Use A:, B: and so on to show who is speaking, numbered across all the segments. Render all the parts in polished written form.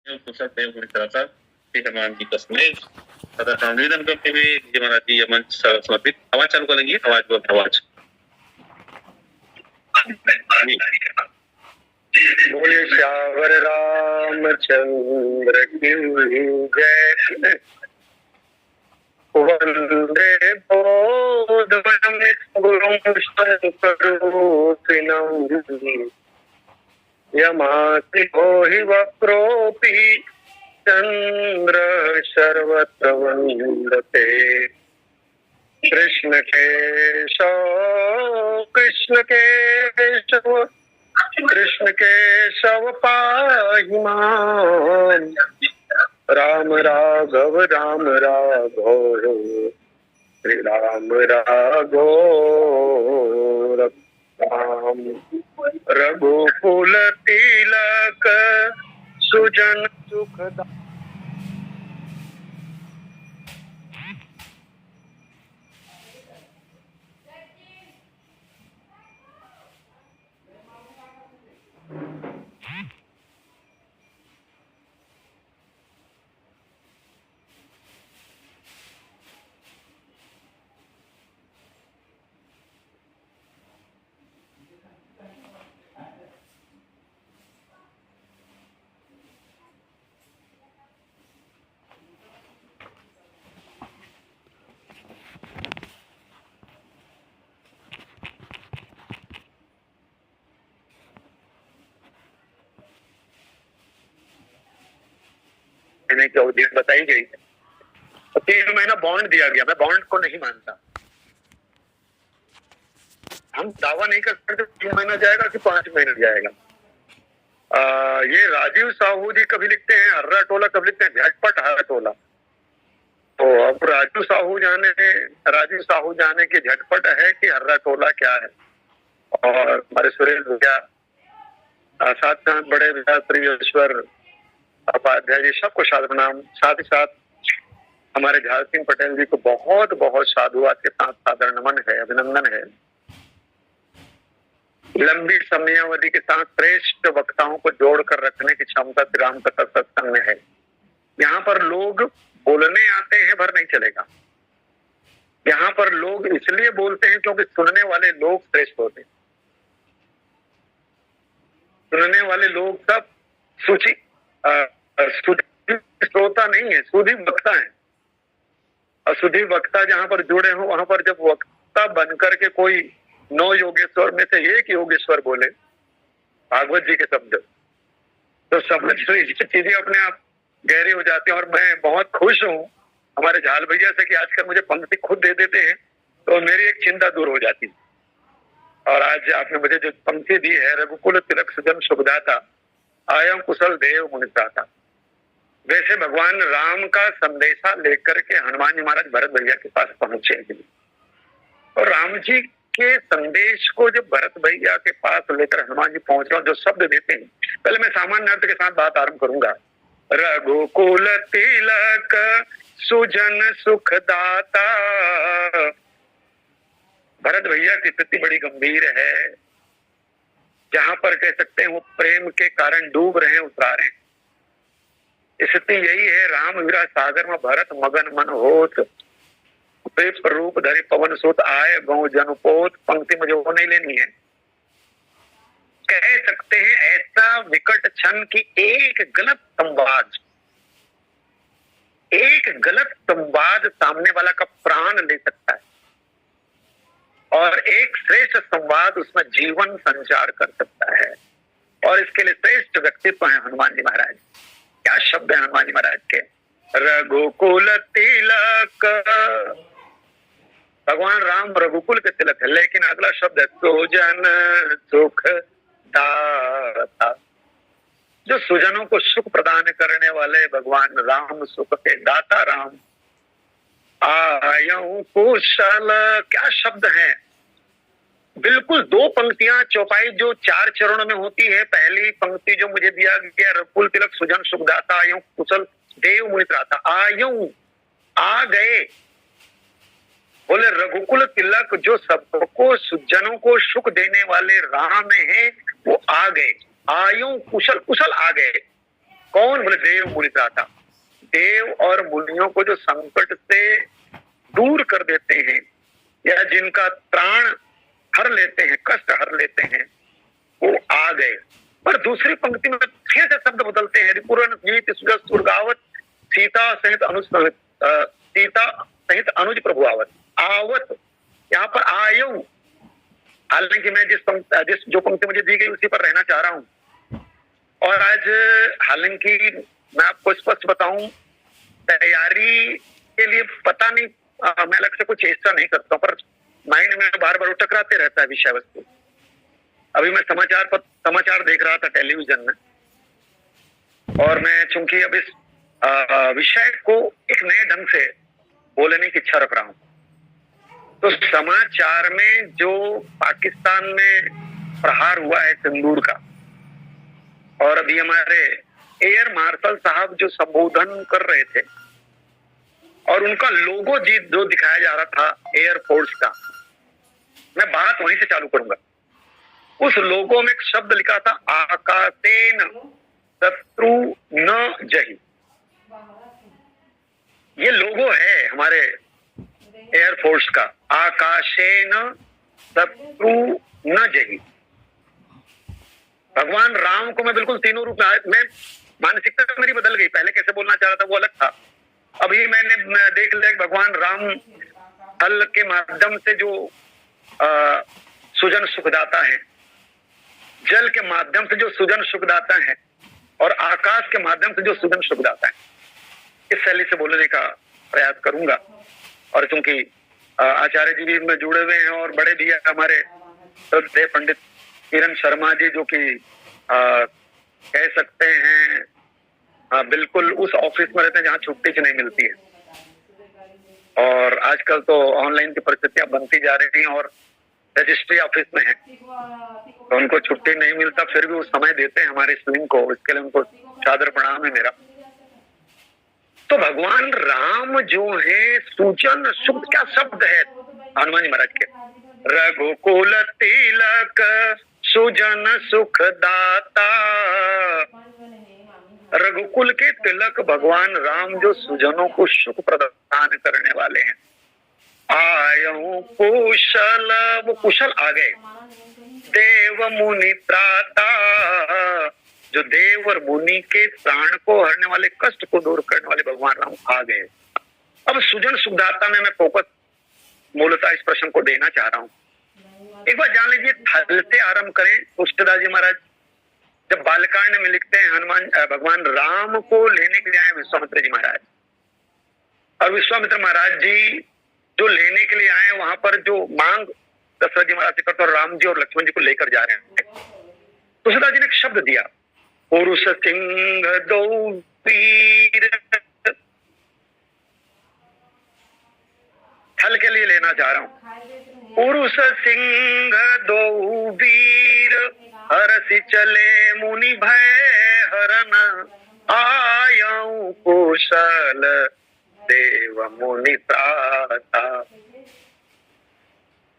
A: हनुमान जी तस्में तथा संवेदन करते हुए महाराज जी यह मंच समर्पित। आवाज चालू करेंगे, आवाज बहुत आवाज।
B: बोले श्यावर रामचंद्र की जय। वंदे बोधवनमित गुरुं शंकरोऽसिनं यमासि मोहि वक्रोऽपि चंद्र सर्वत्र वन्दते। कृष्ण केशव कृष्ण केशव कृष्ण केशव पाहि मां। राम राघव श्री राम राघव राम। रघुकुल तिलक सुजन सुखदा। की अवधि बताई गई है। 3 महीना बॉन्ड दिया गया। मैं बॉन्ड को नहीं मानता। हम दावा नहीं कर सकते 3 महीना जाएगा कि 5 महीने जाएगा। ये राजीव साहू जी कभी लिखते हैं हर्रा टोला, कभी लिखते हैं झटपट हर्रा टोला। तो अब राजीव साहू जाने की झटपट है कि हर्रा टोला क्या है। और हमारे सुरेश भैया, साथ साथ बड़े श्रीश्वर उपाध्याय जी, सबको सादर प्रणाम। साथ ही साथ हमारे झाल सिंह पटेल जी को बहुत बहुत साधुवाद के साथ सादर नमन है, अभिनंदन है। लंबी समयावधि के साथ श्रेष्ठ वक्ताओं को जोड़कर रखने की क्षमता श्री राम कथा सत्संग में है। यहाँ पर लोग बोलने आते हैं, भर नहीं चलेगा। यहाँ पर लोग इसलिए बोलते हैं क्योंकि सुनने वाले लोग श्रेष्ठ होते हैं। सुनने वाले लोग सब श्रोता नहीं है, सुधी वक्ता है। और सुधी वक्ता जहां पर जुड़े हो, वहां पर जब वक्ता बनकर के कोई 9 योगेश्वर में से एक योगेश्वर बोले भागवत जी के शब्द, तो समझ लो ये चीजें अपने आप गहरी हो जाती है। और मैं बहुत खुश हूँ हमारे झाल भैया से कि आजकल मुझे पंक्ति खुद दे देते हैं, तो मेरी एक चिंता दूर हो जाती है। और आज आपने मुझे जो पंक्ति दी है, रघुकुल तिलक सुजन सुखदाता आयम कुशल देव मुनिदाता। वैसे भगवान राम का संदेशा लेकर के हनुमान जी महाराज भरत भैया के पास पहुंचे। और राम जी के संदेश को जब भरत भैया के पास लेकर हनुमान जी पहुंच रहे, जो शब्द देते हैं, पहले मैं सामान्य अर्थ के साथ बात आरंभ करूंगा। रघुकुल तिलक सुजन सुखदाता। भरत भैया की स्थिति बड़ी गंभीर है। जहां पर कह सकते हैं वो प्रेम के कारण डूब रहे हैं, उतरा रहे हैं। स्थिति यही है। राम वीरा सागर में भरत मगन मन होत, रूप धरि पवन सुत आए गौ जनपोत। पंक्ति मुझे वो नहीं लेनी है। कह सकते हैं ऐसा विकट क्षण की एक गलत संवाद सामने वाला का प्राण ले सकता है, और एक श्रेष्ठ संवाद उसमें जीवन संचार कर सकता है। और इसके लिए श्रेष्ठ व्यक्तित्व है हनुमान जी महाराज। क्या शब्द है हनुमान जी महाराज के। रघुकुल तिलक, भगवान राम रघुकुल के तिलक है। लेकिन अगला शब्द है सुजन सुख दाता। जो सुजनों को सुख प्रदान करने वाले भगवान राम, सुख के दाता राम। आयु कुशल, क्या शब्द है। बिल्कुल 2 पंक्तियां चौपाई जो 4 चरणों में होती है। पहली पंक्ति जो मुझे दिया गया, रघुकुल तिलक सुजन सुखदाता आयु कुशल देव मुनित्राता। आयु आ गए, बोले रघुकुल तिलक जो सबको सुजनों को सुख देने वाले राम है, वो आ गए। आयु कुशल, कुशल आ गए। कौन? बोले देव मुनि त्राता। देव और मुनियों को जो संकट से दूर कर देते हैं या जिनका त्राण हर लेते हैं, कष्ट हर लेते हैं, वो आ गए। पर दूसरी पंक्ति में फिर से शब्द बदलते हैं, रिपुरन गीत सुजस सुरगावत सीता सहित अनुज प्रभु आवत। आवत यहाँ पर आयु, हालांकि मैं जो पंक्ति मुझे दी गई उसी पर रहना चाह रहा हूँ। और आज हालांकि मैं आपको स्पष्ट बताऊं, तैयारी के लिए पता नहीं मैं अलग से कुछ चेष्टा नहीं करता हूं, पर माइंड में बार बार टकराते रहता है विषय वस्तु। अभी मैं समाचार देख रहा था टेलीविजन में, और मैं चूंकि अब इस विषय को एक नए ढंग से बोलने की इच्छा रख रहा हूं, तो समाचार में जो पाकिस्तान में प्रहार हुआ है सिंदूर का, और अभी हमारे एयर मार्शल साहब जो संबोधन कर रहे थे और उनका लोगो जो दिखाया जा रहा था एयरफोर्स का, मैं बात वहीं से चालू करूंगा। उस लोगो में एक शब्द लिखा था, आकाशेन शत्रु न जही। ये लोगो है हमारे एयरफोर्स का, आकाशेन शत्रु न जही। भगवान राम को मैं बिल्कुल तीनों रूप में, मानसिकता मेरी बदल गई। पहले कैसे बोलना चाह रहा था वो अलग था, अभी मैंने देख लिया कि भगवान राम हल के माध्यम से जो सुजन सुखदाता है, जल के माध्यम से जो सुजन सुखदाता है, और आकाश के माध्यम से जो सुजन सुखदाता है, इस शैली से बोलने का प्रयास करूंगा। और चूंकि आचार्य जी भी में जुड़े हुए हैं और बड़े भैया हमारे पंडित किरण शर्मा जी, जो कि कह सकते हैं बिल्कुल उस ऑफिस में रहते हैं जहाँ छुट्टी नहीं मिलती है, और आजकल तो ऑनलाइन की परिस्थितियां बनती जा रही हैं और रजिस्ट्री ऑफिस में है तो उनको छुट्टी नहीं मिलता, फिर भी वो समय देते हैं हमारे स्लिंग को, इसके लिए उनको सादर प्रणाम है मेरा। तो भगवान राम जो है सुजन सुख, क्या शब्द है हनुमान जी महाराज के, रघुकुल तिलक सुजन सुखदाता। रघुकुल के तिलक भगवान राम जो सुजनों को सुख प्रदान करने वाले हैं। आयु कुशल, वो कुशल आ गए। देव मुनि त्राता, जो देव और मुनि के प्राण को हरने वाले, कष्ट को दूर करने वाले भगवान राम आ गए। अब सुजन सुखदाता में मैं फोकस मूलतः इस प्रश्न को देना चाह रहा हूं। एक बार जान लीजिए, थल से आरंभ करें। तुष्टदास जी महाराज जब बालकांड में लिखते हैं, भगवान राम को लेने के लिए आए विश्वामित्र जी महाराज, और विश्वामित्र महाराज जी जो लेने के लिए आए, वहां पर जो मांग दशरथ जी महाराज से करते और राम जी और लक्ष्मण जी को लेकर जा रहे हैं, तुलसीदास जी ने एक शब्द दिया, पुरुष सिंह दो वीर। थल के लिए लेना चाह रहा हूं, पुरुष सिंह दो वीर, हरसि चले मुनि भय हरन, आयऊ कुशल देव मुनि त्राता।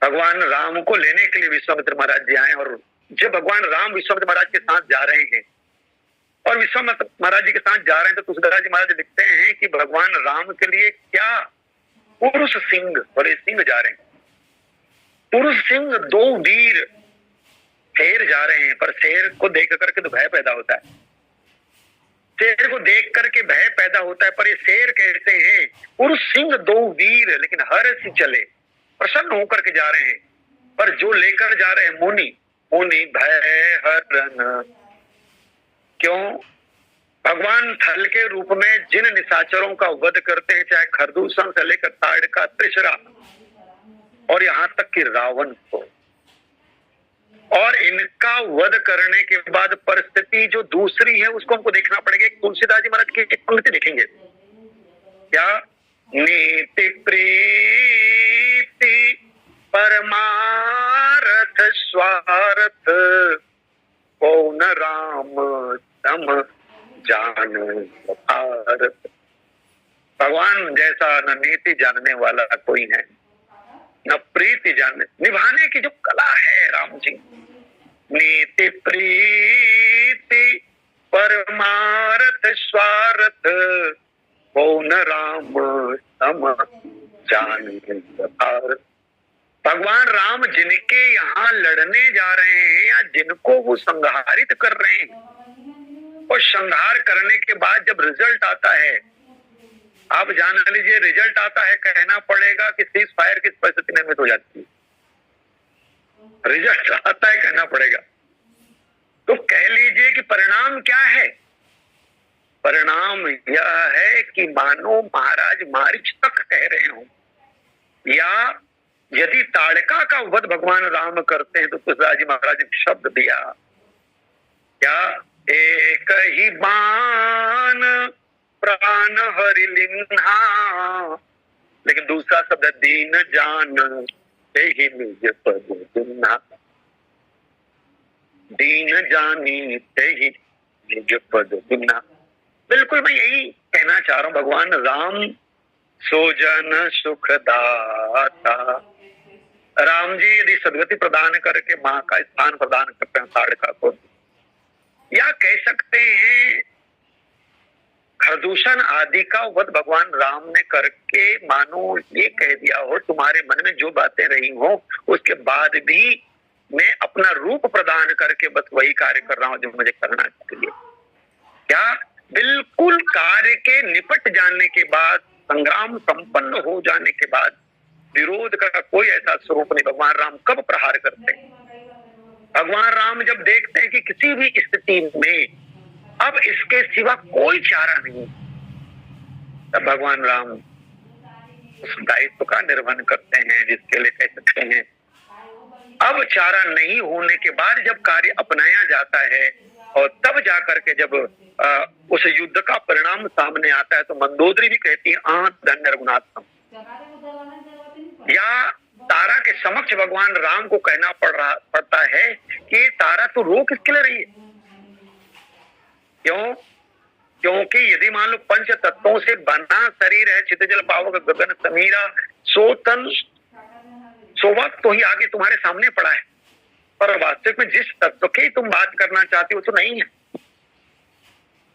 B: भगवान राम को लेने के लिए विश्वामित्र महाराज जी आए, और जब भगवान राम विश्वामित्र महाराज के साथ जा रहे हैं और विश्वामित्र महाराज जी के साथ जा रहे हैं, तो तुलसीदास जी महाराज लिखते हैं कि भगवान राम के लिए क्या पुरुष सिंह, बड़े सिंह जा रहे हैं। पुरुष सिंह दो वीर, शेर जा रहे हैं, पर शेर को देख करके तो भय पैदा होता है, शेर को देख करके भय पैदा होता है, पर ये शेर कहते हैं पुरुष सिंह दो वीर, लेकिन हर सी चले, प्रसन्न होकर के जा रहे हैं। पर जो लेकर जा रहे हैं मुनि, मुनि भय हरन। क्यों? भगवान थल के रूप में जिन निशाचरों का वध करते हैं, चाहे खरदूषण से लेकर ताड़का, त्रिशरा और यहाँ तक कि रावण को, और इनका वध करने के बाद परिस्थिति जो दूसरी है उसको हमको देखना पड़ेगा। तुलसीदास जी महाराज की एक पंक्ति देखेंगे, क्या? नीति प्रीति परमार्थ स्वार्थ, कौन राम सम जान भारत। भगवान जैसा न नीति जानने वाला कोई है, न प्रीति जानने, निभाने की जो कला है राम जी, नीति प्रीति परमार्थ स्वार्थ कौन राम सम जान भारत। भगवान राम जिनके यहाँ लड़ने जा रहे हैं या जिनको वो संहारित कर रहे हैं, और संहार करने के बाद जब रिजल्ट आता है, आप जान लीजिए रिजल्ट आता है, कहना पड़ेगा कि सीज फायर किस परिस्थिति निर्मित हो जाती है। रिजल्ट आता है, कहना पड़ेगा। तो कह लीजिए कि परिणाम क्या है? परिणाम यह है कि मानो महाराज मारीच तक कह रहे हो, या यदि ताड़का का वध भगवान राम करते हैं तो तुलसीदास जी महाराज ने शब्द दिया क्या, एक ही बाण प्राण हरि लिन्हा, लेकिन दूसरा शब्द दीन जान ही निज पद दिन्हा, दीन जानी ते ही निज पद दिन्हा। बिल्कुल मैं यही कहना चाह रहा हूं, भगवान राम सोजन सुखदाता। राम जी यदि सदगति प्रदान करके मां का स्थान प्रदान करते हैं ताड़का को, या कह सकते हैं खरदूषण आदि का वध भगवान राम ने करके मानो ये कह दिया हो तुम्हारे मन में जो बातें रही हो उसके बाद भी मैं अपना रूप प्रदान करके बस वही कार्य कर रहा हूं जो मुझे करना चाहिए। क्या बिल्कुल कार्य के निपट जाने के बाद, संग्राम संपन्न हो जाने के बाद विरोध का कोई ऐसा स्वरूप नहीं। भगवान राम कब प्रहार करते हैं? भगवान राम जब देखते हैं कि किसी भी स्थिति में अब इसके सिवा कोई चारा नहीं, तब भगवान राम उस दायित्व का निर्वहन करते हैं, जिसके लिए कह सकते हैं अब चारा नहीं होने के बाद जब कार्य अपनाया जाता है और तब जाकर के जब उस युद्ध का परिणाम सामने आता है, तो मंदोदरी भी कहती है धन्य रघुनाथम। या तारा के समक्ष भगवान राम को कहना पड़ता है कि तारा तो रो किसके लिए रही है? क्यों? क्योंकि यदि मान लो पंच तत्वों से बना शरीर है, चित जल पावक गगन समीरा, सो तन सो वक्त तो ही आगे तुम्हारे सामने पड़ा है, पर वास्तविक में जिस तत्व की तुम बात करना चाहते हो तो नहीं है।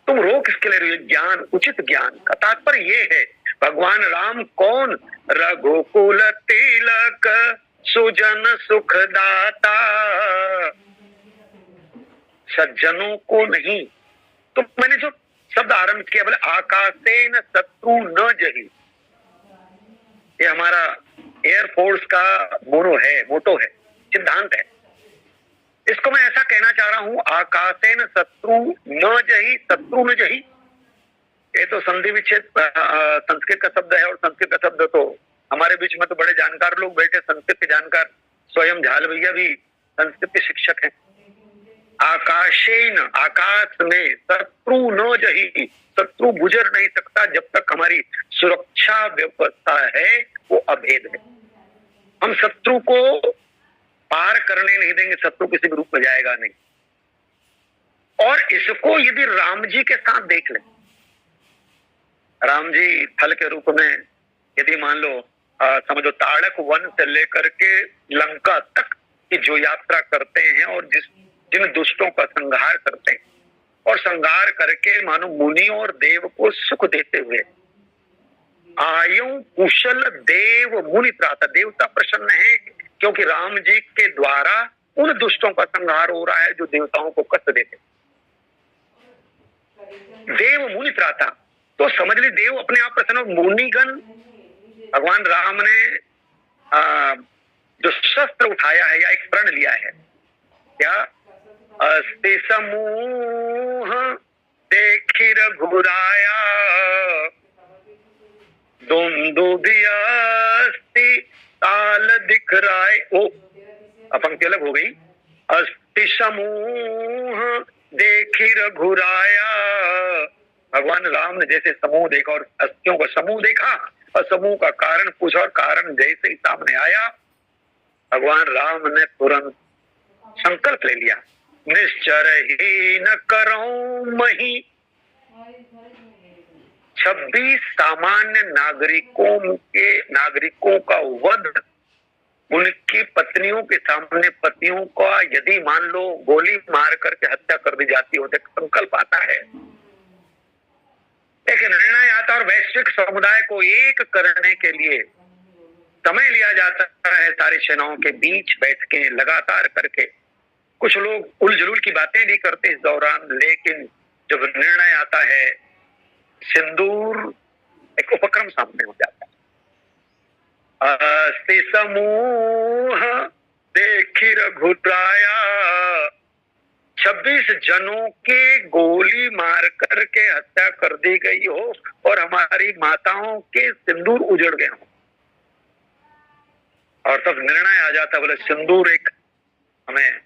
B: तुम रो किसके लिए रही हो? ज्ञान, उचित ज्ञान का तात्पर्य ये है भगवान राम कौन? रघुकुल तिलक सुजन सुखदाता, सज्जनों को नहीं। तो मैंने जो शब्द आरंभ किया बोले आकाशेन शत्रु न जही, ये हमारा एयरफोर्स का मोटो है, सिद्धांत है। इसको मैं ऐसा कहना चाह रहा हूं, आकाशेन शत्रु न जही, शत्रु न जही, ये तो संधि विच्छेद संस्कृत का शब्द है, और संस्कृत का शब्द तो हमारे बीच में तो बड़े जानकार लोग बैठे, संस्कृत के जानकार, स्वयं झाल भैया भी संस्कृत के शिक्षक हैं। आकाशेन, आकाश में, शत्रु न जही, शत्रु गुजर नहीं सकता जब तक हमारी सुरक्षा व्यवस्था है वो अभेद है। हम शत्रु को पार करने नहीं देंगे, शत्रु किसी भी रूप में जाएगा नहीं। और इसको यदि राम जी के साथ देख लें, राम जी फल के रूप में यदि मान लो समझो ताड़क वन से लेकर के लंका तक की जो यात्रा करते हैं और जिन दुष्टों का संहार करते हैं, और संहार करके मानो मुनि और देव को सुख देते हुए आयु कुशल देव मुनि प्राता, देवता प्रसन्न है क्योंकि राम जी के द्वारा उन दुष्टों का संहार हो रहा है जो देवताओं को कष्ट देते। देव मुनि प्राता, तो समझ ली देव अपने आप प्रसन्न। मुनिगण, भगवान राम ने जो शस्त्र उठाया है या एक प्रण लिया है, क्या अस्ति समूह देखी रघुराया, दुंदुभियास्ति ताल दिखराए। ओ पंक्ति अलग हो गई। अस्ति समूह देखी रघुराया, भगवान राम ने जैसे समूह देखा और अस्थियों का समूह देखा और समूह का कारण पूछा और कारण जैसे ही सामने आया, भगवान राम ने तुरंत संकल्प ले लिया, निश्चर ही न करो मही। 26 सामान्य नागरिकों का वध उनकी पत्नियों के सामने पतियों का यदि मान लो गोली मार करके हत्या कर दी जाती हो तो एक संकल्प आता है, एक निर्णय आता है, और वैश्विक समुदाय को एक करने के लिए समय लिया जाता है। सारी सेनाओं के बीच बैठकें लगातार करके, कुछ लोग उलझुल की बातें भी करते इस दौरान, लेकिन जब निर्णय आता है सिंदूर, एक उपक्रम सामने हो जाता है। अस्ति समूह देखी रघुराया, 26 जनों के गोली मार करके हत्या कर दी गई हो और हमारी माताओं के सिंदूर उजड़ गए हो, और तब निर्णय आ जाता, बोले सिंदूर एक हमें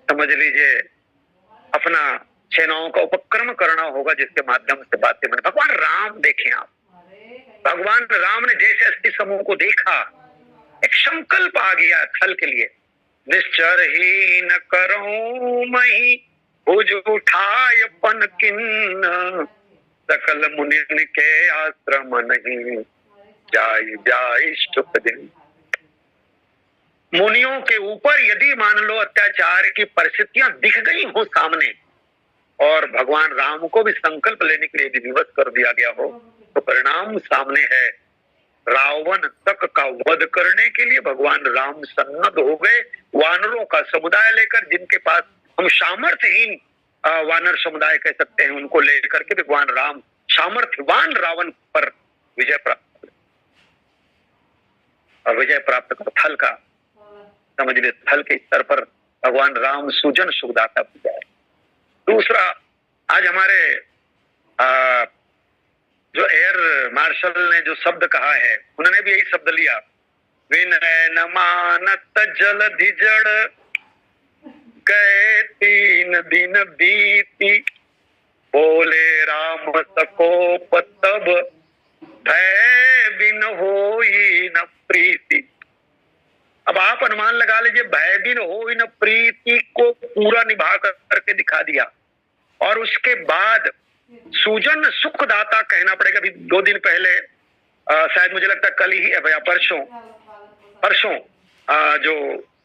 B: समझ लीजिए अपना सेनाओं का उपक्रम करना होगा जिसके माध्यम से बातें बने। भगवान राम देखें आप, भगवान राम ने जैसे अस्थि समूह को देखा, एक संकल्प आ गया थल के लिए, निश्चर ही न करूं मही भुज उठाय पन किन्न, सकल मुनिन के आश्रम नहीं जाय जाय शुभ दिन। मुनियों के ऊपर यदि मान लो अत्याचार की परिस्थितियां दिख गई हो सामने, और भगवान राम को भी संकल्प लेने के लिए विवश कर दिया गया हो, तो परिणाम सामने है। रावण तक का वध करने के लिए भगवान राम सन्नद्ध हो गए, वानरों का समुदाय लेकर, जिनके पास हम सामर्थ्यहीन वानर समुदाय कह सकते हैं, उनको लेकर के भगवान राम सामर्थ्यवान रावण पर विजय प्राप्त कर, और विजय प्राप्त कर थल का समझ लीजिए, थल के स्तर पर भगवान राम सुजन सुखदाता पूजा है। दूसरा, आज हमारे जो एयर मार्शल ने जो शब्द कहा है, उन्होंने भी यही शब्द लिया, विनय न मानत जलधि जड़ गए 3 दिन बीती, बोले राम सकोप तब भय बिन होई न प्रीति। अब आप अनुमान लगा लीजिए, भय बिन होई न प्रीति को पूरा निभा करके दिखा दिया, और उसके बाद सुजन सुखदाता कहना पड़ेगा। अभी 2 दिन पहले शायद मुझे लगता है कल ही या परसों जो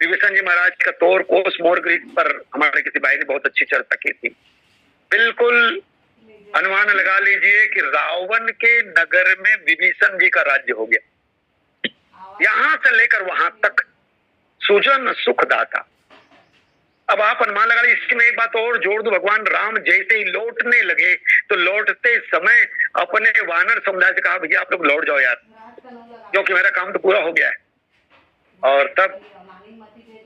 B: विभीषण जी महाराज का तोर कोस मोर गृह पर हमारे किसी भाई ने बहुत अच्छी चर्चा की थी। बिल्कुल अनुमान लगा लीजिए कि रावण के नगर में विभीषण जी का राज्य हो गया, यहां से लेकर वहां तक सुजन सुखदाता। अब आप अनुमान लगा लीजिए, इसमें एक बात और जोड़ दो, भगवान राम जैसे ही लौटने लगे तो लौटते समय अपने वानर समुदाय से कहा, भैया आप लोग लौट जाओ यार, क्योंकि मेरा काम तो पूरा हो गया है। और तब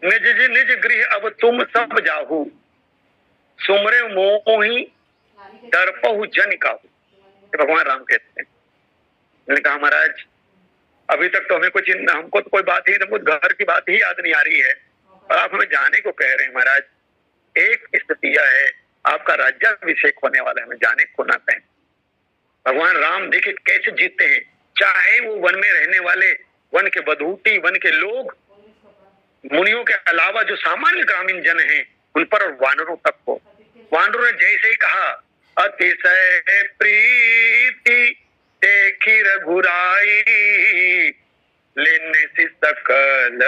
B: निज गृह अब तुम सब जाहू, सुमरे मोहि दर्पहु जन काहू, भगवान राम कहते हैं। मैंने कहा महाराज अभी तक तो हमें कुछ, हमको तो कोई बात ही, हमको घर की बात ही याद नहीं आ रही है, और आप हमें जाने को कह रहे हैं। महाराज एक स्थिति यह है, आपका राज्याभिषेक होने वाला है, हमें जाने को ना कहें। भगवान राम देखिए कैसे जीतते हैं, चाहे वो वन में रहने वाले, वन के बधूटी, वन के लोग, मुनियों के अलावा जो सामान्य ग्रामीण जन हैं उन पर, और वानरों तक को। वानरों ने जैसे ही कहा, अतिशय प्रीति देखी रघुराई, लेने से सकल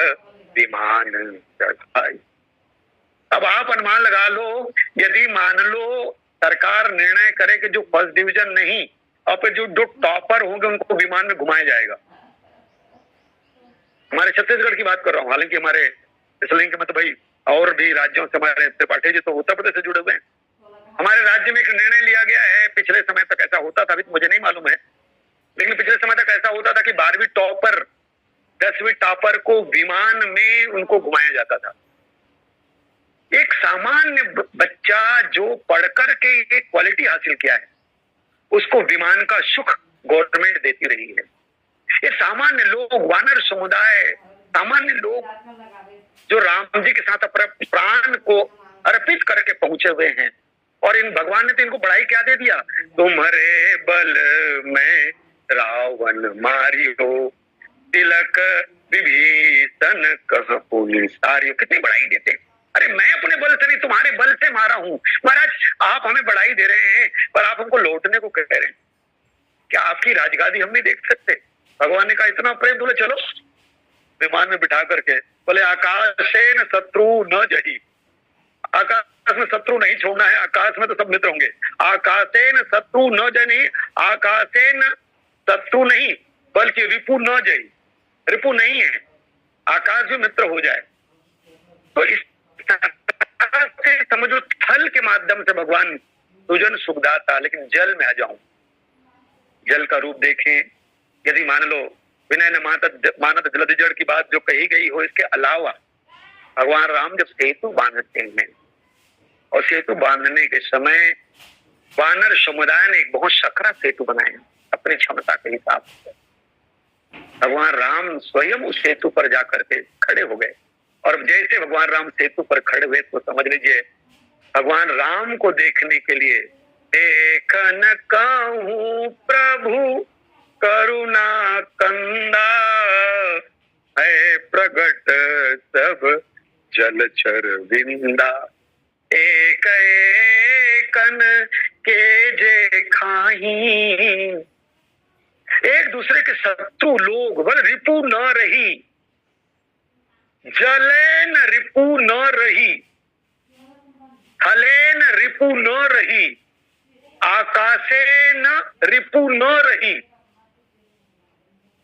B: विमान चढ़ाई। अब आप अनुमान लगा लो, यदि मान लो सरकार निर्णय करे कि जो फर्स्ट डिवीजन नहीं, अब जो टॉपर होंगे उनको विमान में घुमाया जाएगा। हमारे छत्तीसगढ़ की बात कर रहा हूँ, हालांकि हमारे इस लिंक में तो भाई और भी राज्यों से, हमारे त्रिपाठी जी तो उत्तर प्रदेश से जुड़े हुए हैं। हमारे राज्य में एक निर्णय लिया गया है, पिछले समय तक ऐसा होता था, अभी तो मुझे नहीं मालूम है, लेकिन पिछले समय तक ऐसा होता था कि 12वीं टॉपर 10वीं टॉपर को विमान में उनको घुमाया जाता था। एक सामान्य बच्चा जो पढ़कर के एक क्वालिटी हासिल किया है, उसको विमान का सुख गवर्नमेंट देती रही है। ये सामान्य लोग, वानर समुदाय, सामान्य लोग जो राम जी के साथ अपने प्राण को अर्पित करके पहुंचे हुए हैं, और इन भगवान ने तो इनको बढ़ाई क्या दे दिया, तुम्हारे बल में रावण मारियो, तिलक विभीषण कह पुलिस सारियो। कितनी बढ़ाई देते, अरे मैं अपने बल से नहीं तुम्हारे बल से मारा हूं। महाराज आप हमें बढ़ाई दे रहे हैं, पर आप हमको लौटने को कह रहे हैं, क्या आपकी राजगादी हम नहीं देख सकते? भगवान ने कहा इतना प्रेम, बोले चलो विमान में बिठा करके, बोले आकाशेन शत्रु न जही, आकाश में शत्रु नहीं छोड़ना है, आकाश में तो सब मित्र होंगे। आकाशेन शत्रु न जनी, आकाशेन शत्रु नहीं बल्कि रिपु न जही, रिपु नहीं है, आकाश भी मित्र हो जाए। तो इस से समझो थल के माध्यम से भगवान सुजन सुखदाता। लेकिन जल में आ जाऊं, जल का रूप देखें, यदि मान लो विनय न मानत जलधि जड़ की बात जो कही गई हो, इसके अलावा भगवान राम जब सेतु बांधते हैं और सेतु बांधने के समय वानर समुदाय ने एक बहुत सकरा सेतु बनाया अपनी क्षमता के हिसाब से। भगवान राम स्वयं उस सेतु पर जाकर के खड़े हो गए और जैसे भगवान राम सेतु पर खड़े हुए तो समझ लीजिए भगवान राम को देखने के लिए देखन कहूं प्रभु करुणा कंदा है प्रगट सब जलचर विंदा, एक एकन के जे खाही। एक दूसरे के शत्रु लोग बोले रिपु न रही, जलेन रिपु न रही, हलेन रिपु न रही, आकाशेन रिपु न रही।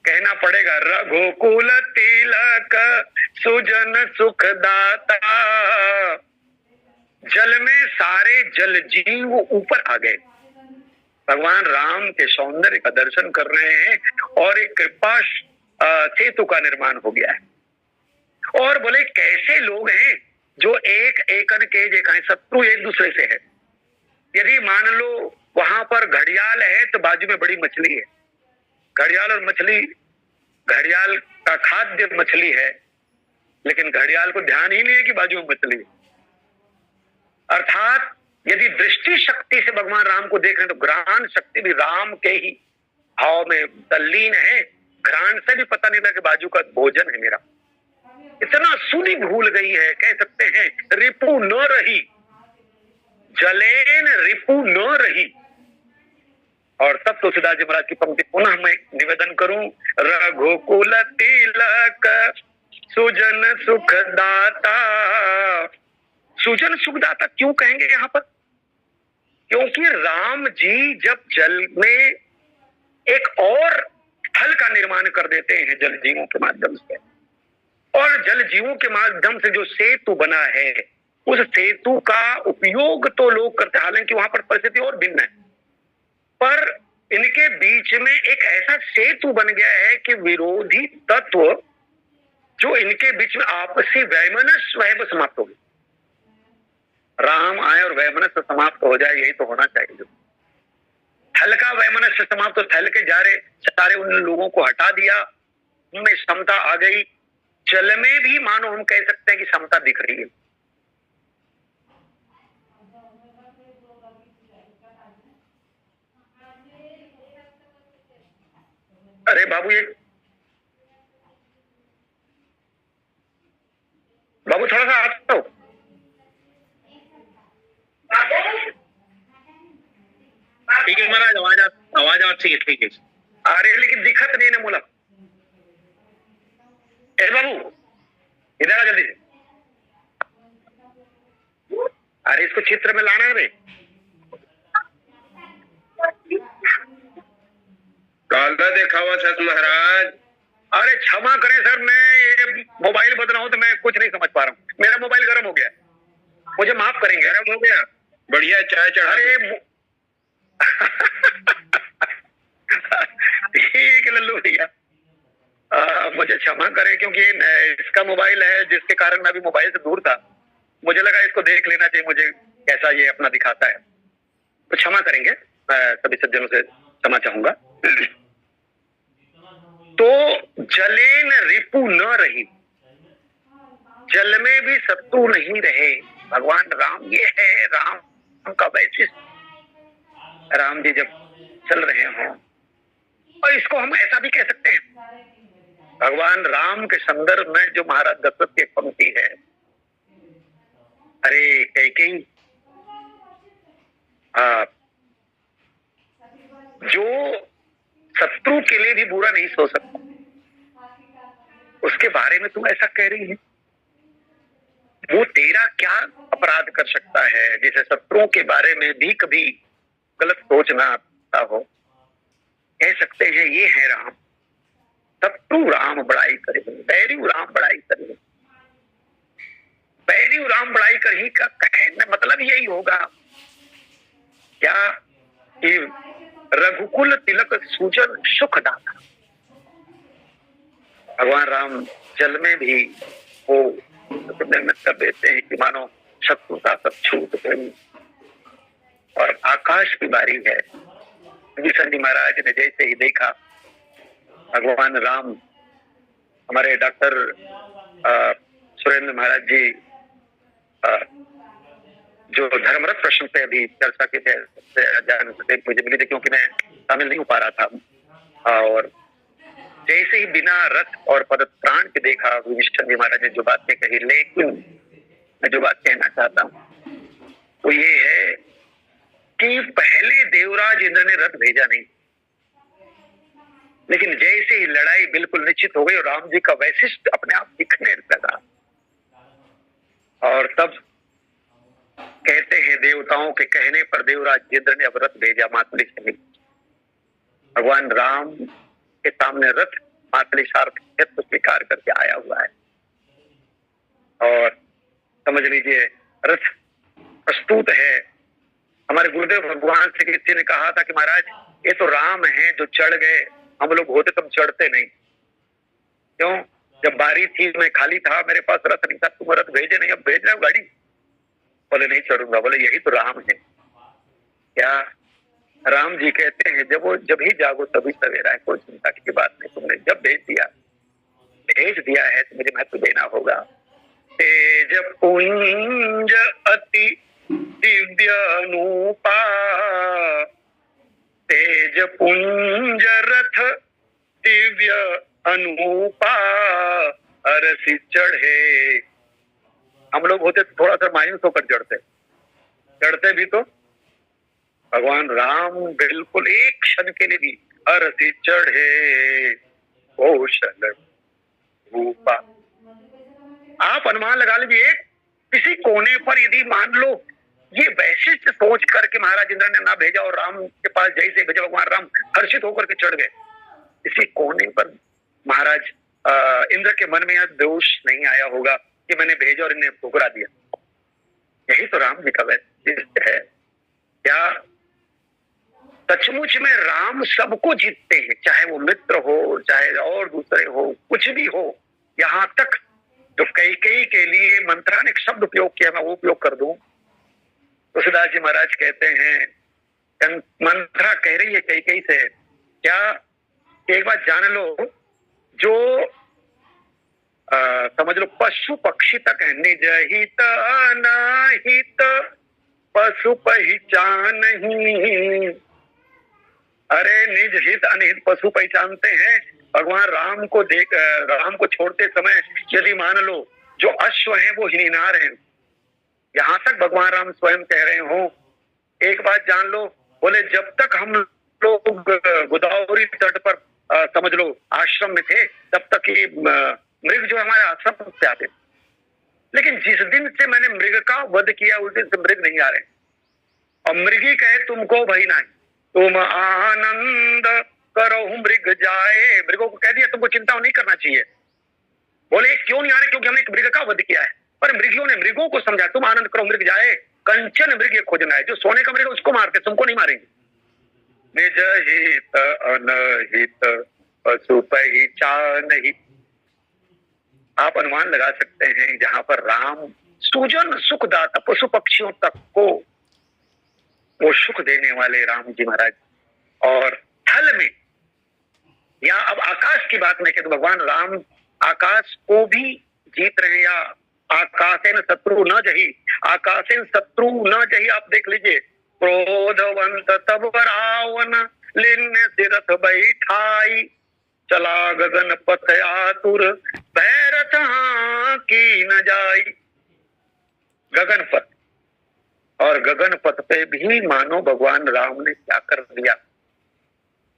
B: कहना पड़ेगा रघुकुल तिलक सुजन सुखदाता। जल में सारे जल जीव ऊपर आ गए, भगवान राम के सौंदर्य का दर्शन कर रहे हैं और एक कृपा सेतु का निर्माण हो गया है। और बोले कैसे लोग हैं जो एक एकन के जे खाएं, शत्रु एक दूसरे से है। यदि मान लो वहां पर घड़ियाल है तो बाजू में बड़ी मछली है, घड़ियाल और मछली, घड़ियाल का खाद्य मछली है लेकिन घड़ियाल को ध्यान ही नहीं है कि बाजू में मछली है। अर्थात यदि दृष्टि शक्ति से भगवान राम को देख रहे हैं तो घ्राण शक्ति भी राम के ही भाव में तल्लीन है। घ्राण से भी पता नहीं लगा कि बाजू का भोजन है मेरा। इतना सुधि भूल गई है, कह सकते हैं रिपु न रही, जलेन रिपु न रही। और तब तुलसीदास जी महाराज की पंक्ति पुनः मैं निवेदन करूं, रघुकुल तिलक सुजन सुखदाता। सुजन सुखदाता क्यों कहेंगे यहां पर? क्योंकि राम जी जब जल में एक और थल का निर्माण कर देते हैं जल जीवों के माध्यम से, और जल जीवों के माध्यम से जो सेतु बना है उस सेतु का उपयोग तो लोग करते हैं, हालांकि वहां पर परिस्थिति और भिन्न है, पर इनके बीच में एक ऐसा सेतु बन गया है कि विरोधी तत्व जो इनके बीच में आपसी वैमनस्य वह समाप्त हो गई। राम आए और वैमनस्य समाप्त हो जाए, यही तो होना चाहिए। जो थल का वैमनस्य समाप्त, तो थल के सारे उन लोगों को हटा दिया, उनमें समता आ गई। जल में भी मानो हम कह सकते हैं कि समता दिख रही है। अरे बाबू, ये बाबू थोड़ा सा आता हो।
A: ठीक है महाराज, आवाज ठीक है, ठीक है।
B: अरे लेकिन दिखत नहीं ना मोला। ए बाबू इधर आ जल्दी से। अरे इसको चित्र में लाना है रे।
A: काला देखा हुआ सच महाराज।
B: अरे क्षमा करें सर, मैं ये मोबाइल बदला हूं तो मैं कुछ नहीं समझ पा रहा हूँ। मेरा मोबाइल गर्म हो गया, मुझे माफ करेंगे।
A: गर्म हो गया? बढ़िया, चाय चढ़ा।
B: अरे ठीक लल्लू भैया, मुझे क्षमा करें क्योंकि इसका मोबाइल है जिसके कारण मैं अभी मोबाइल से दूर था। मुझे लगा इसको देख लेना चाहिए, मुझे कैसा ये अपना दिखाता है। तो क्षमा करेंगे, मैं सभी सज्जनों से क्षमा चाहूंगा। तो जलेन रिपु न रही, जल में भी शत्रु नहीं रहे भगवान राम। ये है राम का वैशिष्ट। राम जी जब चल रहे हों, और इसको हम ऐसा भी कह सकते हैं, भगवान राम के संदर्भ में जो महाराज दशरथ की पंक्ति है, अरे कैकेयी जो शत्रु के लिए भी बुरा नहीं सोच सकता, उसके बारे में तुम ऐसा कह रही है? वो तेरा क्या अपराध कर सकता है? जैसे शत्रुओं के बारे में भी कभी गलत सोचना आता हो, कह सकते हैं ये है राम, शत्रु राम बड़ाई करे, बैरी राम बड़ाई करे। बैरी राम बड़ाई कर ही का कहने मतलब यही होगा क्या कि रघुकुल तिलक सूजन सुख दाता। भगवान राम जल में भी वो कर देते हैं कि मानो शत्रुता सब छूट गई। और आकाश की बारी है, विष्णु जी महाराज ने जैसे ही देखा भगवान राम, हमारे डॉक्टर सुरेंद्र महाराज जी जो धर्मरथ प्रश्न पे अभी चर्चा की थे मुझे मिली थी क्योंकि मैं शामिल नहीं हो पा रहा था, और जैसे ही बिना रथ और पद प्राण के देखा विष्णु जी महाराज ने जो बातें कही, लेकिन मैं जो बात कहना चाहता हूँ वो ये है कि पहले देवराज इंद्र ने रथ भेजा नहीं, लेकिन जैसे ही लड़ाई बिल्कुल निश्चित हो गई और राम जी का वैशिष्ट अपने आप दिखने लगा, और तब कहते हैं देवताओं के कहने पर देवराज इंद्र ने अब रथ भेजा मातली से। भगवान राम के सामने रथ मातली सार्थ स्वीकार करके आया हुआ है, और समझ लीजिए रथ प्रस्तुत है। हमारे गुरुदेव भगवान श्री कृष्ण ने कहा था कि महाराज ये तो राम हैं जो चढ़ गए, हम लोग होते तुम चढ़ते नहीं। क्यों? जब बारी थी मैं खाली था, मेरे पास रथ नहीं था, तुम रथ भेजे नहीं, अब भेज रहे हो गाड़ी। बोले नहीं चढ़ूंगा। बोले यही तो राम है। क्या राम जी कहते हैं जब ही जागो तभी सवेरा है, कोई चिंता की बात नहीं, तुमने जब भेज दिया है तो मुझे महत्व देना होगा। तेज पुंज अति दिव्य अनुपा, तेज पुंज रथ दिव्य अनुपा, अरसी चढ़े। हम लोग होते थोड़ा सा मायूस होकर चढ़ते भी तो भगवान राम बिल्कुल एक क्षण के लिए भी अरसी चढ़े कौशल रूपा। आप अनुमान लगा लीजिए किसी कोने पर यदि मान लो ये वैशिष्ट सोच करके महाराज इंद्र ने ना भेजा और राम के पास जैसे भेजा भगवान राम हर्षित होकर के चढ़ गए, इसी कोने पर महाराज इंद्र के मन में यह दोष नहीं आया होगा कि मैंने भेजा और इन्हें ठुकरा दिया। यही तो राम जी का वैशिष्ट है। क्या सचमुच में राम सबको जीतते हैं, चाहे वो मित्र हो चाहे और दूसरे हो, कुछ भी हो। यहाँ तक जो कैकेयी के लिए मंत्रा ने एक शब्द उपयोग किया, मैं वो उपयोग कर दूं। तुलसीदास जी महाराज कहते हैं, मंत्रा कह रही है कैकेयी से, क्या एक बात जान लो, जो समझ लो पशु पक्षी तक है, निज हित अनहित पशु पहचान ही। अरे निज हित अनहित पशु पहचानते हैं। भगवान राम को छोड़ते समय यदि मान लो जो अश्व हैं वो हिनिनार हैं, यहाँ तक भगवान राम स्वयं कह रहे हो। एक बात जान लो, बोले जब तक हम लोग गोदावरी तट पर समझ लो आश्रम में थे तब तक ये मृग जो हमारे आश्रम से आते, लेकिन जिस दिन से मैंने मृग का वध किया उस दिन से मृग नहीं आ रहे। और मृगी कहे तुमको भई नहीं, तुम आनंद करो मृग जाए। मृगों को कह दिया तुमको चिंता नहीं करना चाहिए। बोले क्यों नहीं आ रहे? क्योंकि हमने एक मृग का वध किया है। पर मृगियों ने मृगों को समझा, तुम आनंद करो मृग जाए, कंचन मृग ये खोजना है, जो सोने का मृग उसको मारते, तुमको नहीं मारेंगे। निज हित अनहित पशु पहचान ही। आप अनुमान लगा सकते हैं जहां पर राम सुजन सुखदाता, पशु पक्षियों तक को वो सुख देने वाले राम जी महाराज, और थल में या अब आकाश की बात में कि तो भगवान राम आकाश को भी जीत रहे हैं। या आकाशेन शत्रु न जही, आकाशेन शत्रु न जही। आप देख लीजिए, क्रोधवंत तब रावण लिन्न सिरथ बैठाई, चला गगन पथ आतुर भैरथ की न जाई। गगन पथ, और गगन पथ पे भी मानो भगवान राम ने क्या कर दिया।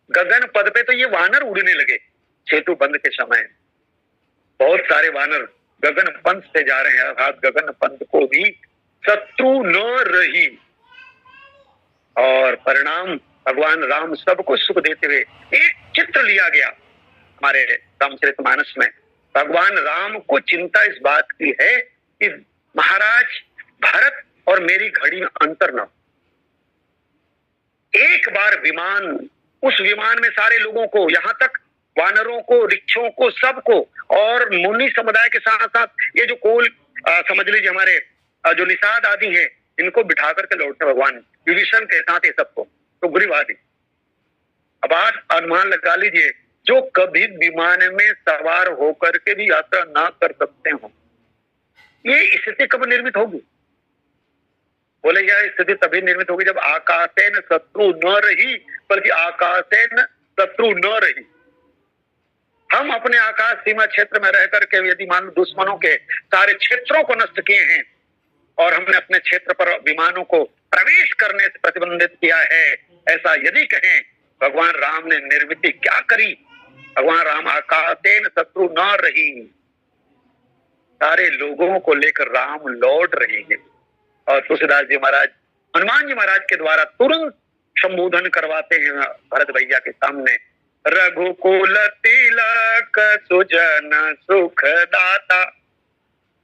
B: गगन पथ पे तो ये वानर उड़ने लगे सेतु बंद के समय। बहुत सारे वानर गगन पंथ से जा रहे हैं, अर्थात गगन पंथ को भी शत्रु न रही, और परिणाम भगवान राम सबको सुख देते हुए एक चित्र लिया गया हमारे रामचरितमानस में। भगवान राम को चिंता इस बात की है कि महाराज भरत और मेरी घड़ी में अंतर न हो। एक बार विमान, उस विमान में सारे लोगों को, यहां तक वानरों को, रिक्षों को, सबको, और मुनि समुदाय के साथ साथ ये जो कोल समझ लीजिए हमारे जो निषाद आदि हैं, इनको बिठा करके लौटते भगवान विभीषण के साथ ये सबको, तो बुरी बात है। अब आज अनुमान लगा लीजिए, जो कभी विमान में सवार होकर के भी यात्रा ना कर सकते हो, ये स्थिति कब निर्मित होगी? बोले यह स्थिति तभी निर्मित होगी जब आकाशेन शत्रु न रही, बल्कि आकाशेन शत्रु न रही। हम अपने आकाश सीमा क्षेत्र में रह करके यदि मान लो दुश्मनों के सारे क्षेत्रों को नष्ट किए हैं और हमने अपने क्षेत्र पर विमानों को प्रवेश करने से प्रतिबंधित किया है, ऐसा यदि कहें, भगवान राम ने निर्मिति क्या करी? भगवान राम आकाशेन शत्रु न रही, सारे लोगों को लेकर राम लौट रहे हैं। और तुलसीदास जी महाराज हनुमान जी महाराज के द्वारा तुरंत संबोधन करवाते हैं भरत भैया के सामने, रघुकुल तिलक सुजन सुख दाता,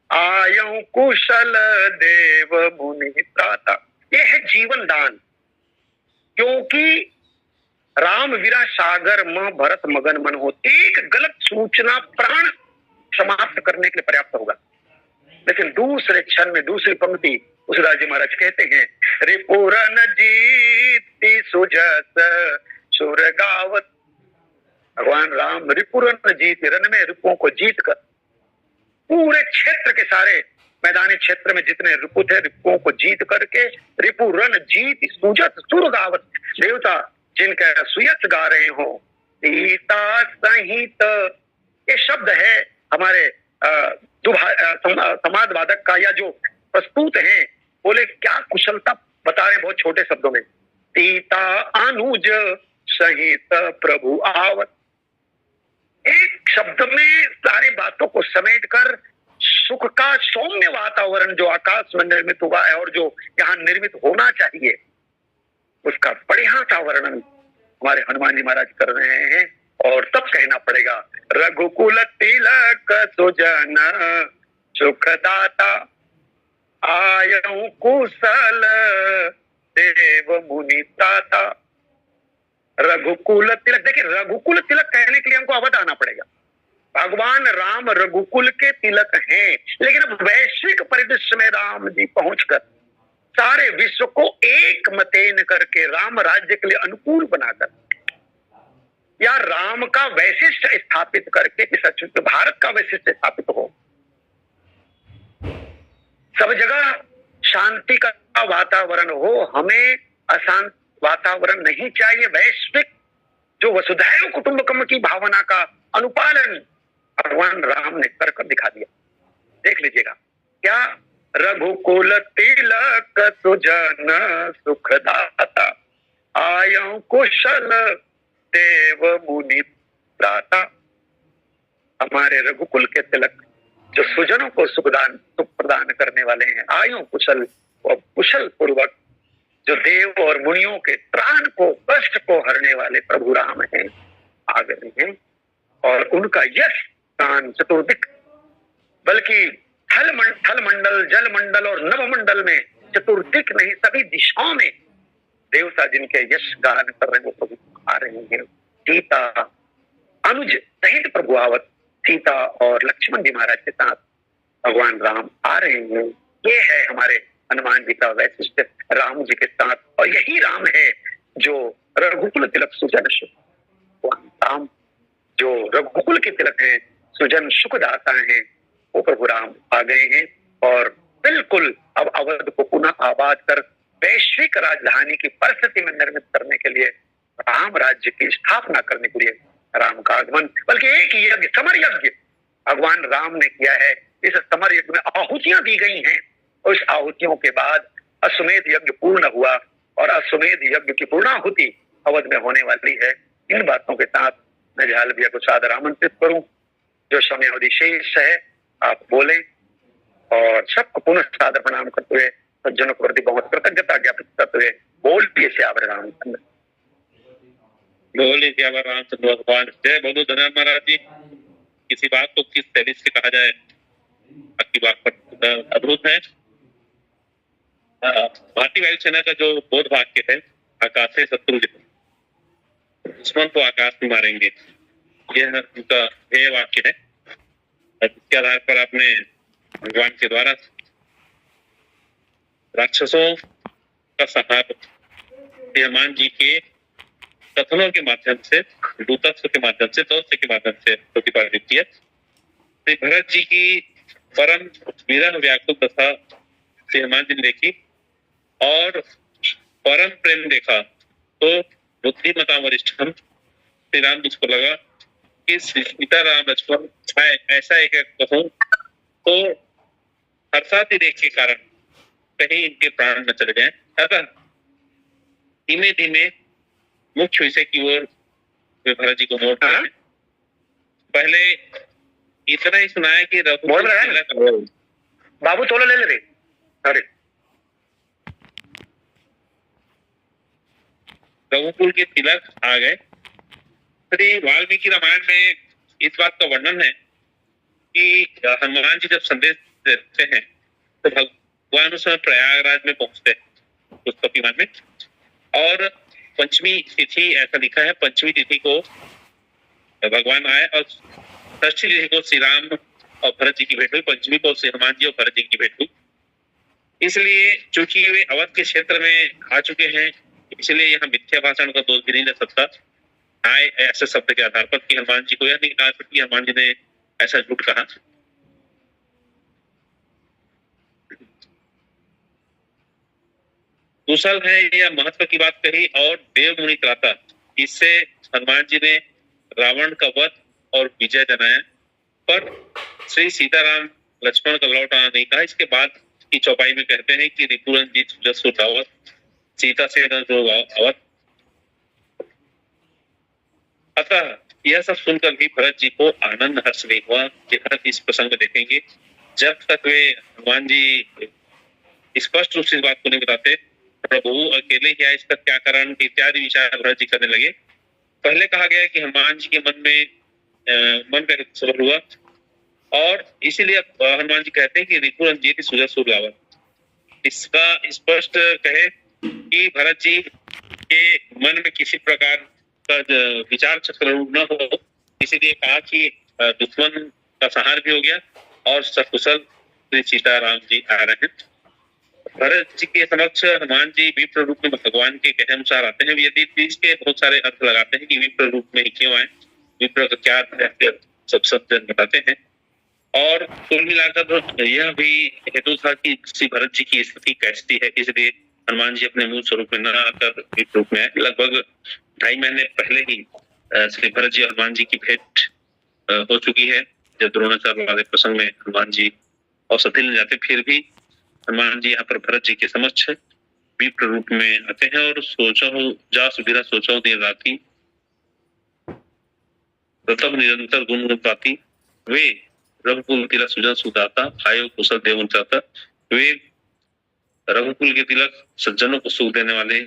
B: आयु कुशल देव मुनि त्राता। ये है जीवन दान, क्योंकि राम विरह सागर में भरत मगन मन हो। एक गलत सूचना प्राण समाप्त करने के लिए पर्याप्त होगा। लेकिन दूसरे क्षण में दूसरी पंक्ति उस राजी महाराज कहते हैं, रिपुरन जीति सुजस सुर गावत। भगवान राम रिपुरन जीत, रण में रिपुओं को जीत कर पूरे क्षेत्र के सारे मैदानी क्षेत्र में जितने रिपु थे, रिपुओं को जीत करके रिपुरन जीत सुजस सुर गावत, देवता जिनके सुयस गा रहे हो। सीता सहित, ये शब्द है हमारे समाज वादक का, या जो प्रस्तुत हैं, बोले क्या कुशलता बता रहे हैं बहुत छोटे शब्दों में। सीता अनुज सहित प्रभु आवत, एक शब्द में सारी बातों को समेट कर सुख का सौम्य वातावरण जो आकाश में निर्मित हुआ है और जो यहाँ निर्मित होना चाहिए, उसका बढ़िया सा वर्णन हमारे हनुमान जी महाराज कर रहे हैं। और तब कहना पड़ेगा, रघुकुल तिलक सुजन सुखदाता, आयु कुशल देव मुनि त्राता। रघुकुल तिलक, देखिए रघुकुल तिलक कहने के लिए हमको अवध आना पड़ेगा। भगवान राम रघुकुल के तिलक हैं, लेकिन अब वैश्विक परिदृश्य में राम जी पहुंचकर सारे विश्व को एक मतेन करके राम राज्य के लिए अनुकूल बनाकर, या राम का वैशिष्ट स्थापित करके कि सच में भारत का वैशिष्ट स्थापित हो, सब जगह शांति का वातावरण हो, हमें अशांत वातावरण नहीं चाहिए। वैश्विक जो वसुधैव कुटुंबकम की भावना का अनुपालन भगवान राम ने कर दिखा दिया। देख लीजिएगा क्या, रघुकुल तिलक सुजन सुखदाता, आयु कुशल देव मुनि त्राता। हमारे रघुकुल के तिलक जो सुजनों को सुख प्रदान करने वाले हैं, आयु कुशल और कुशल पूर्वक जो देव और मुनियों के प्राण को, कष्ट को हरने वाले प्रभु राम हैं, आ गए हैं। और उनका यश गान चतुर्दिक, बल्कि थल मंडल, जल मंडल और नव मंडल में, चतुर्दिक नहीं सभी दिशाओं में देवता जिनके यश गान कर रहे हैं वो प्रभु आ रहे हैं। सीता अनुज सहित प्रभु आवत, सीता और लक्ष्मण जी महाराज के साथ भगवान राम आ रहे हैं। ये है हमारे हनुमान जी का वैशिष्ट राम जी के साथ, और यही राम है जो रघुकुल तिलक सुजन सुख, राम जो रघुकुल के तिलक हैं, सुजन सुखदाता हैं, वो प्रभु राम आ गए हैं। और बिल्कुल अब अवध को पुनः आबाद कर वैश्विक राजधानी की परिस्थिति में निर्मित करने के लिए, राम राज्य की स्थापना करने के लिए राम का आगमन, बल्कि एक यज्ञ, समर यज्ञ भगवान राम ने किया है। इस समर यज्ञ में आहुतियां दी गई हैं, और इस आहुतियों के बाद अश्वमेध यज्ञ पूर्ण हुआ, और अश्वमेध यज्ञ की पूर्णाहुति अवध में होने वाली है। इन बातों के साथ मैं झाल भैया को सादर आमंत्रित करूं। जो समयावधि शेष है आप बोले, और सबको पुनः सादर प्रणाम करते हुए सज्जनों के प्रति बहुत कृतज्ञता ज्ञापित करते हुए बोलिए श्यावर रामचंद्र।
A: बोलिए श्यावर रामचंद्र भगवान। जय बोलो धन्यवाद महाराज जी। किसी बात को किस शैली से कहा जाए, आपकी बात पर अद्भुत है। भारतीय वायुसेना का जो बोध वाक्य है, आकाश से शत्रु दुश्मन को आकाश में मारेंगे, यह उनका ध्येय वाक्य है। इसके आधार पर आपने भगवान के द्वारा राक्षसों का संहार हनुमान जी के कथनों के माध्यम से, दूतत्व के माध्यम से, दौत्य के माध्यम से प्रतिपादित किया। श्री भरत जी की परम विरह व्याकुल दशा श्री हनुमान जी ने देखी और परम प्रेम देखा तो बुद्धिमता वरिष्ठम श्री राम जी को लगा कि सीता राम लक्ष्मण ऐसा एक कहूं तो हर्षाति देख के कारण कहीं इनके प्राण न चले जाएं। अतः धीमे धीमे मुख्य विषय की ओर भरत जी को मोड़ रहे हैं। पहले इतना ही सुनाया कि
B: बोल रहे हैं बाबू तोलो ले ले। अरे
A: रघुकुल के तिलक आ गए। श्री वाल्मीकि रामायण में इस बात का वर्णन है कि हनुमान जी जब संदेश देते हैं तो भगवान उस समय प्रयागराज में पहुंचते हैं पुष्पक विमान में, और पंचमी तिथि ऐसा लिखा है, पंचमी तिथि को भगवान आए और षष्ठी तिथि को श्री राम और भरत जी की भेंट हुई, पंचमी को श्री हनुमान जी और भरत जी की भेंट हुई। इसलिए चूंकि वे अवध के क्षेत्र में आ चुके हैं, इसलिए यहाँ मिथ्या भाषण का दोष भी नहीं लग सकता आए ऐसे शब्द के आधार पर कि हनुमान जी को यह नहीं कहा कि हनुमान जी ने ऐसा झूठ कहा। कुशल है यह महत्व की बात कही और देव मुनि त्राता, इससे हनुमान जी ने रावण का वध और विजय जनाया, पर श्री सीताराम लक्ष्मण का लौट आना नहीं कहा। इसके बाद की चौपाई में कहते हैं कि रिपुरंजीत जसु दावत सीता से जो अवध। अतः यह सब सुनकर भी भरत जी को आनंद हर्ष नहीं हुआ। इस प्रसंग में देखेंगे जब तक वे हनुमान जी स्पष्ट रूप से इस बात को नहीं बताते, प्रभु अकेले ही आए, इसका क्या कारण इत्यादि विचार भरत जी करने लगे। पहले कहा गया कि हनुमान जी के मन में मन का सवाल हुआ और इसीलिए हनुमान जी कहते हैं कि रिपुरंजीत सुजसु दावत। इसका स्पष्ट कहे कि भरत जी के मन में किसी प्रकार का विचार चक्र न हो, इसीलिए कहा कि दुश्मन का संहार भी हो गया और सकुशल श्री सीताराम जी आ रहे हैं। भरत जी के समक्ष हनुमान जी विप्र रूप में भगवान के कहे अनुसार आते हैं। यदि इसके बहुत सारे अर्थ लगाते हैं कि विप्र रूप में ही क्यों आए, विप्र का क्या अर्थ है, सब शब्द बताते हैं। और कुल मिलाकर यह भी हेतु था कि श्री भरत जी की स्थिति कैसी है, इसलिए हनुमान जी अपने मूल स्वरूप में न आकर विप्र रूप में आए। लगभग 2.5 महीने पहले ही श्री भरत जी हनुमान जी की भेंट हो चुकी है। जब द्रोणाचार्य वाले प्रसंग में हनुमान जी औषधि ले जाते, फिर भी हनुमान जी यहाँ पर भरत जी के समक्ष विप्र रूप में आते हैं और सोचो जा सुबिरा सोचो देर राती प्रथम निरंतर गुण गाती, वे रघुकुल तिलक सुजन सुदाता आयो कुशल देवन चाहता। वे रघुकुल के तिलक सज्जनों को सुख देने वाले